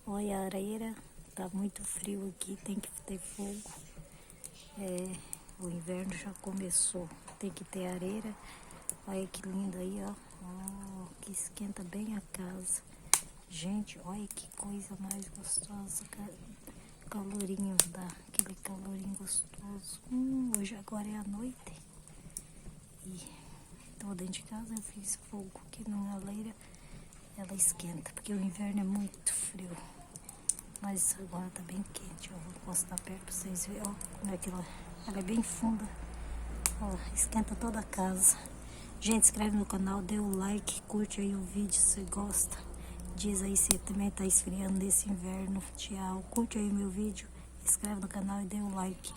Olha a areira, tá muito frio aqui, tem que ter fogo. O inverno já começou, tem que ter areira. Olha que lindo aí, ó. Que esquenta bem a casa. Gente, olha que coisa mais gostosa. Calorinho, dá aquele calorinho gostoso. Hoje agora é a noite. E tô dentro de casa, eu fiz fogo aqui na lareira. Ela esquenta, porque o inverno é muito frio. Mas agora tá bem quente. Eu vou encostar perto pra vocês verem. Ó, como é que ela é bem funda. Ó, esquenta toda a casa. Gente, inscreve no canal, dê o like, curte aí o vídeo se você gosta. Diz aí se também tá esfriando nesse inverno. Tchau. Curte aí meu vídeo, inscreve no canal e dê o like.